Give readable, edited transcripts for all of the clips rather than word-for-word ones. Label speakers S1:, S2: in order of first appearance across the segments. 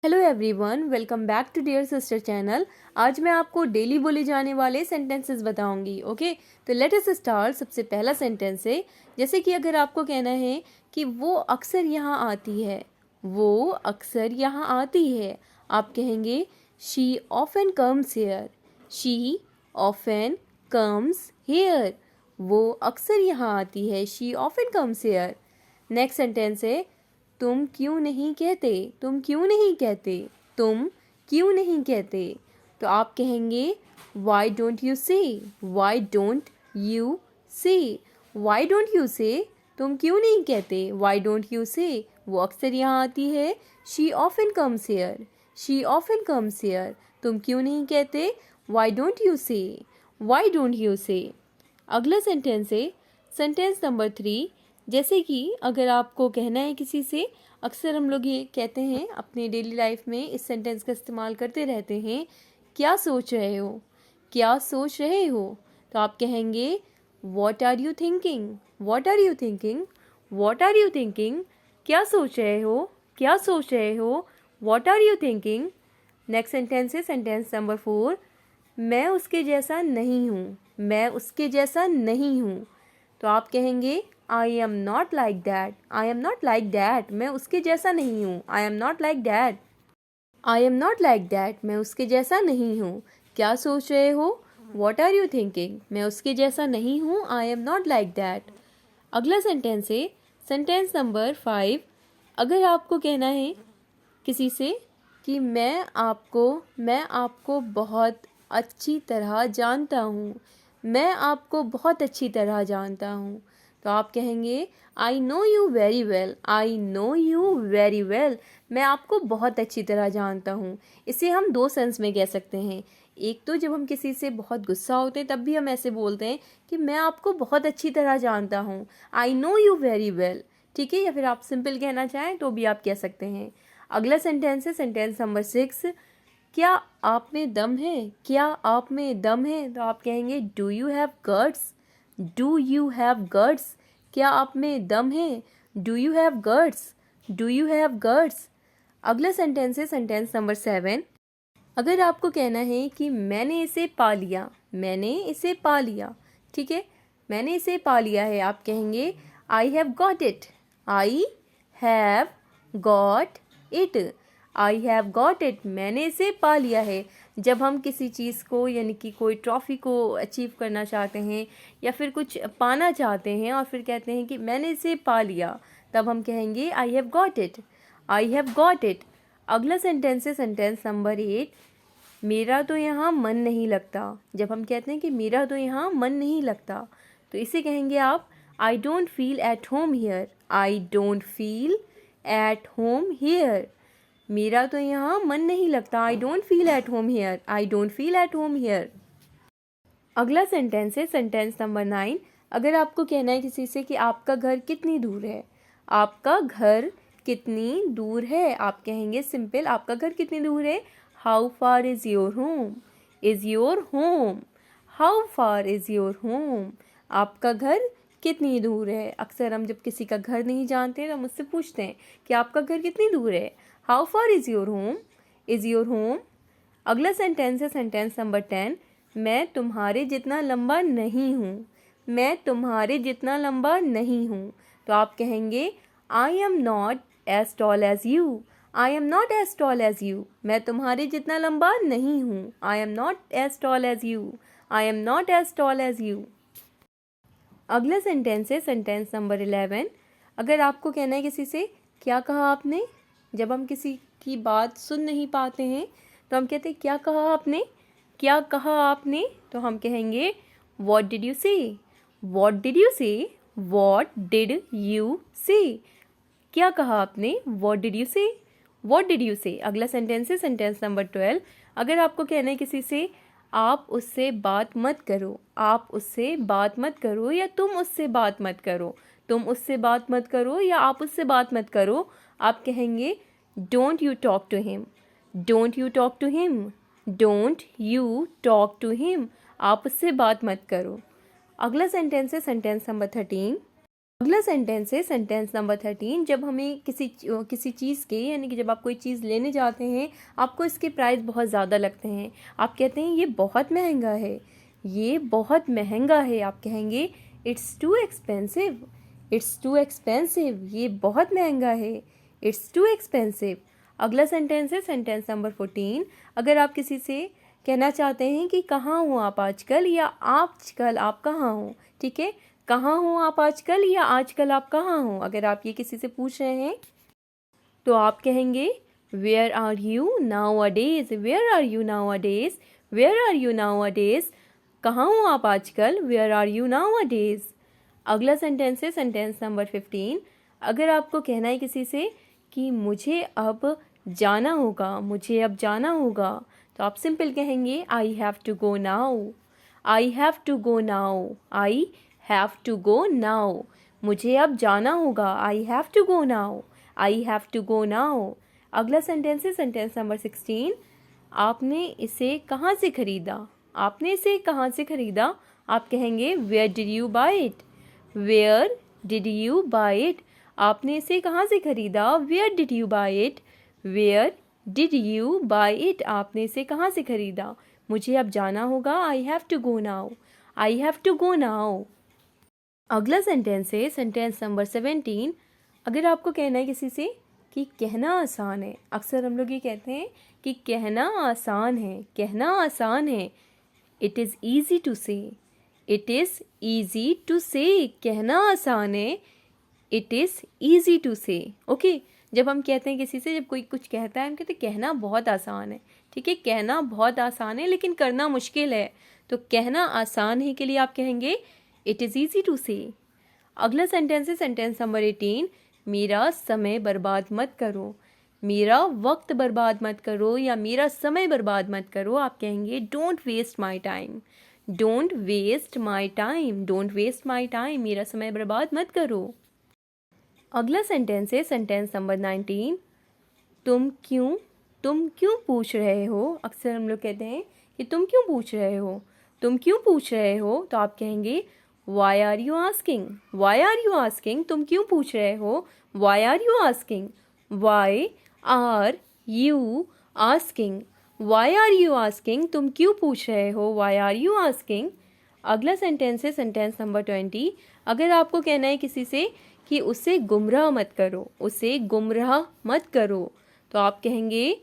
S1: Hello everyone, welcome back to dear sister channel. आज मैं आपको डेली बोले जाने वाले सेंटेंसेस बताऊंगी। ओके, तो लेट अस स्टार्ट। सबसे पहला सेंटेंस है, जैसे कि अगर आपको कहना है कि वो अक्सर यहाँ आती है, वो अक्सर यहाँ आती है, आप कहेंगे she often comes here. She often comes here, वो अक्सर यहाँ आती है, she often comes here. Next sentence है, तुम क्यों नहीं कहते, तुम क्यों नहीं कहते, तुम क्यों नहीं कहते, तो आप कहेंगे वाई डोंट यू से, वाई डोंट यू से, वाई डोंट यू से, तुम क्यों नहीं कहते, वाई डोंट यू से, वो अक्सर यहाँ आती है, she often comes here, she often comes here, तुम क्यों नहीं कहते, वाई डोंट यू से, वाई डोंट यू से। अगला सेंटेंस है सेंटेंस नंबर 3। जैसे कि अगर आपको कहना है किसी से, अक्सर हम लोग ये कहते हैं अपने डेली लाइफ में, इस सेंटेंस का इस्तेमाल करते रहते हैं, क्या सोच रहे हो, क्या सोच रहे हो, तो आप कहेंगे what are you thinking, what are you thinking, what are you thinking, क्या सोच रहे हो, क्या सोच रहे हो, what are you thinking. Next sentence है सेंटेंस नंबर 4। मैं उसके जैसा नहीं हूँ, मैं उसके जैसा नहीं हूँ, तो आप कहेंगे I am not like that, I am not like that, मैं उसके जैसा नहीं हूँ, I am not like that, I am not like that, मैं उसके जैसा नहीं हूँ। क्या सोच रहे हो, वॉट आर यू थिंकिंग, मैं उसके जैसा नहीं हूँ, I am not like that. अगला सेंटेंस है सेंटेंस नंबर 5। अगर आपको कहना है किसी से कि मैं आपको बहुत अच्छी तरह जानता हूँ, मैं आपको बहुत अच्छी तरह जानता हूँ, तो आप कहेंगे I know you very well, I know you very well, मैं आपको बहुत अच्छी तरह जानता हूँ। इसे हम दो सेंस में कह सकते हैं। एक तो जब हम किसी से बहुत गुस्सा होते हैं तब भी हम ऐसे बोलते हैं कि मैं आपको बहुत अच्छी तरह जानता हूँ, I know you very well, ठीक है। या फिर आप सिंपल कहना चाहें तो भी आप कह सकते हैं। अगला सेंटेंस है सेंटेंस नंबर 6। क्या आप में दम है, क्या आप में दम है, तो आप कहेंगे do you have guts, do you have guts, क्या आप में दम है, do you have guts, do you have guts. अगला सेंटेंस है सेंटेंस नंबर 7। अगर आपको कहना है कि मैंने इसे पा लिया, मैंने इसे पा लिया, ठीक है, मैंने इसे पा लिया है, आप कहेंगे I have got it, I have got it, I have got it, मैंने इसे पा लिया है। जब हम किसी चीज़ को यानी कि कोई ट्रॉफ़ी को अचीव करना चाहते हैं या फिर कुछ पाना चाहते हैं और फिर कहते हैं कि मैंने इसे पा लिया, तब हम कहेंगे I have got it, I have got it. अगला सेंटेंस है सेंटेंस नंबर 8। मेरा तो यहाँ मन नहीं लगता। जब हम कहते हैं कि मेरा तो यहाँ मन नहीं लगता, तो इसे कहेंगे आप I don't feel at home here, I don't feel at home here, मेरा तो यहाँ मन नहीं लगता, I don't feel at home here, I don't feel at home here. अगला सेंटेंस है सेंटेंस नंबर 9। अगर आपको कहना है किसी से कि आपका घर कितनी दूर है, आपका घर कितनी दूर है, आप कहेंगे सिंपल आपका घर कितनी दूर है, how far is your home, is your home, how far is your home, आपका घर कितनी दूर है। अक्सर हम जब किसी का घर नहीं जानते हैं तो हम उससे पूछते हैं कि आपका घर कितनी दूर है, how far is your home, is your home. अगला सेंटेंस है सेंटेंस नंबर 10। मैं तुम्हारे जितना लंबा नहीं हूँ, मैं तुम्हारे जितना लंबा नहीं हूँ, तो आप कहेंगे I am not as tall as you, I am not as tall as you, मैं तुम्हारे जितना लंबा नहीं हूँ, I am not as tall as you, I am not as tall as you. अगला सेंटेंस है सेंटेंस नंबर 11। अगर आपको कहना है किसी से क्या कहा आपने, जब हम किसी की बात सुन नहीं पाते हैं तो हम कहते हैं क्या कहा आपने, क्या कहा आपने, तो हम कहेंगे व्हाट डिड यू से, व्हाट डिड यू से, व्हाट डिड यू से, क्या कहा आपने, व्हाट डिड यू से, व्हाट डिड यू से। अगला सेंटेंस है सेंटेंस नंबर 12। अगर आपको कहना है किसी से आप उससे बात मत करो, आप उससे बात मत करो, या तुम उससे बात मत करो, तुम उससे बात मत करो, या आप उससे बात मत करो, आप कहेंगे don't you talk to him, don't you talk to him, don't you talk to him, आप उससे बात मत करो। अगला सेंटेंस है सेंटेंस नंबर 13। अगला सेंटेंस है सेंटेंस नंबर 13। जब हमें किसी चीज़ के यानी कि जब आप कोई चीज़ लेने जाते हैं, आपको इसके प्राइस बहुत ज़्यादा लगते हैं, आप कहते हैं ये बहुत महंगा है, ये बहुत महंगा है। आप कहेंगे it's too expensive, it's too expensive, ये बहुत महंगा है, इट्स टू एक्सपेंसिव। अगला सेंटेंस है सेंटेंस नंबर 14। अगर आप किसी से कहना चाहते हैं कि कहाँ हो आप आजकल, या आजकल आप कहाँ हो, ठीक है, कहाँ हो आप आजकल या आजकल आप कहाँ हो, अगर आप ये किसी से पूछ रहे हैं तो आप कहेंगे where are you nowadays, where are you nowadays, where are you nowadays. कहाँ हो आप आजकल, where are you nowadays. अगला सेंटेंस है सेंटेंस नंबर 15। अगर आपको कहना है किसी से कि मुझे अब जाना होगा, मुझे अब जाना होगा, तो आप सिंपल कहेंगे I have to go now, I have to go now, I have to go now. मुझे अब जाना होगा, I have to go now, I have to go now. अगला सेंटेंस है सेंटेंस नंबर 16। आपने इसे कहाँ से खरीदा, आपने इसे कहाँ से खरीदा। आप कहेंगे where did you buy it, where did you buy it. आपने इसे कहाँ से खरीदा, where did you buy it, where did you buy it. आपने इसे कहाँ से खरीदा। मुझे अब जाना होगा, I have to go now, I have to go now. अगला सेंटेंस है सेंटेंस नंबर 17। अगर आपको कहना है किसी से कि कहना आसान है, अक्सर हम लोग ये कहते हैं कि कहना आसान है, कहना आसान है। इट इज़ ईजी टू से, इट इज़ ईजी टू से, कहना आसान है, इट इज़ ईजी टू से। ओके, जब हम कहते हैं किसी से, जब कोई कुछ कहता है, हम कहते हैं कहना बहुत आसान है, ठीक है, कहना बहुत आसान है लेकिन करना मुश्किल है। तो कहना आसान है के लिए आप कहेंगे इट इज़ ईजी टू से। अगला सेंटेंस है सेंटेंस नंबर 18। मेरा समय बर्बाद मत करो, मेरा वक्त बर्बाद मत करो या मेरा समय बर्बाद मत करो। आप कहेंगे don't waste my time, don't waste my time, don't waste my time, मेरा समय बर्बाद मत करो। अगला सेंटेंस है सेंटेंस नंबर 19। तुम क्यों पूछ रहे हो। अक्सर हम लोग कहते हैं कि तुम क्यों पूछ रहे हो, तुम क्यों पूछ रहे हो। तो आप कहेंगे why are you asking, why are you asking, तुम क्यों पूछ रहे हो, why are you asking, why are you asking, why are you asking, तुम क्यों पूछ रहे हो, वाई आर यू आस्किंग। अगला सेंटेंस है सेंटेंस नंबर 20। अगर आपको कहना है किसी से कि उसे गुमराह मत करो, उसे गुमराह मत करो, तो आप कहेंगे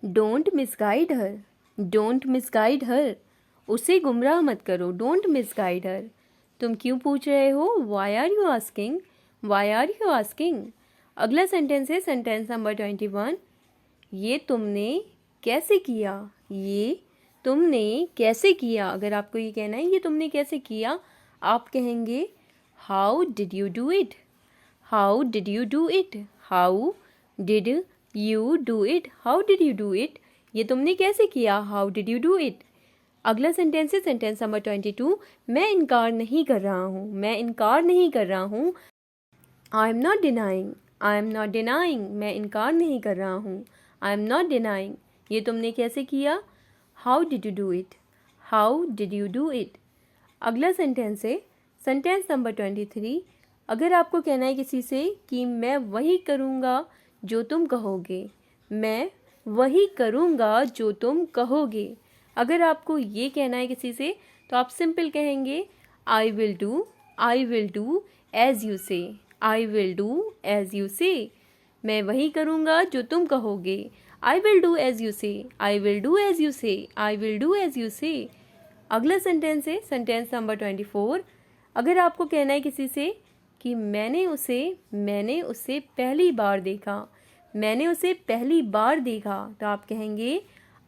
S1: don't misguide her, don't misguide her, उसे गुमराह मत करो, डोंट मिसगाइड हर। तुम क्यों पूछ रहे हो, why are you asking, why are you asking. अगला सेंटेंस है सेंटेंस नंबर 21। ये तुमने कैसे किया, ये तुमने कैसे किया। अगर आपको ये कहना है ये तुमने कैसे किया, आप कहेंगे how did you do it, how did you do it, how did you do it, how did you do it. ये तुमने कैसे किया, how did you do it. अगला सेंटेंस है सेंटेंस नंबर 22। मैं इनकार नहीं कर रहा हूँ, मैं इनकार नहीं कर रहा हूँ। I am not denying, I am not denying, मैं इनकार नहीं कर रहा हूँ, आई एम नॉट डिनाइंग। ये तुमने कैसे किया, how did you do it, how did you do it. अगला सेंटेंस है सेंटेंस नंबर 23। अगर आपको कहना है किसी से कि मैं वही करूँगा जो तुम कहोगे, मैं वही करूँगा जो तुम कहोगे। अगर आपको ये कहना है किसी से तो आप सिंपल कहेंगे I will do, I will do as you say, I will do as you say. मैं वही करूँगा जो तुम कहोगे, I will do as you say, I will do as you say, I will do as you say. अगला sentence है sentence number 24। अगर आपको कहना है किसी से कि मैंने उसे पहली बार देखा, मैंने उसे पहली बार देखा, तो आप कहेंगे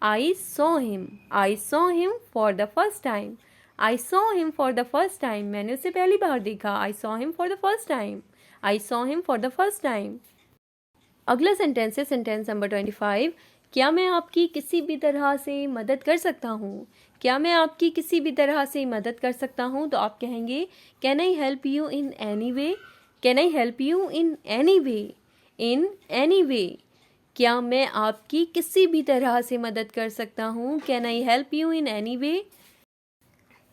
S1: I saw him, I saw him for the first time, I saw him for the first time, मैंने उसे पहली बार देखा, I saw him for the first time, I saw him for the first time. अगला sentence है sentence number 25। क्या मैं आपकी किसी भी तरह से मदद कर सकता हूँ, क्या मैं आपकी किसी भी तरह से मदद कर सकता हूँ। तो आप कहेंगे can I help you in any way, can I help you in any way, in any way. क्या मैं आपकी किसी भी तरह से मदद कर सकता हूँ, can I help you in any way.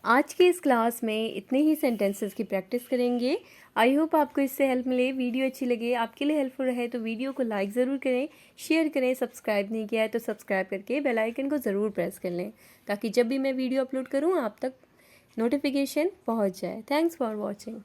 S1: आज के इस क्लास में इतने ही सेंटेंसेस की प्रैक्टिस करेंगे। आई होप आपको इससे हेल्प मिले, वीडियो अच्छी लगे, आपके लिए हेल्पफुल रहे तो वीडियो को लाइक ज़रूर करें, शेयर करें, सब्सक्राइब नहीं किया है तो सब्सक्राइब करके बेल आइकन को ज़रूर प्रेस कर लें ताकि जब भी मैं वीडियो अपलोड करूँ आप तक नोटिफिकेशन पहुँच जाए। Thanks for watching.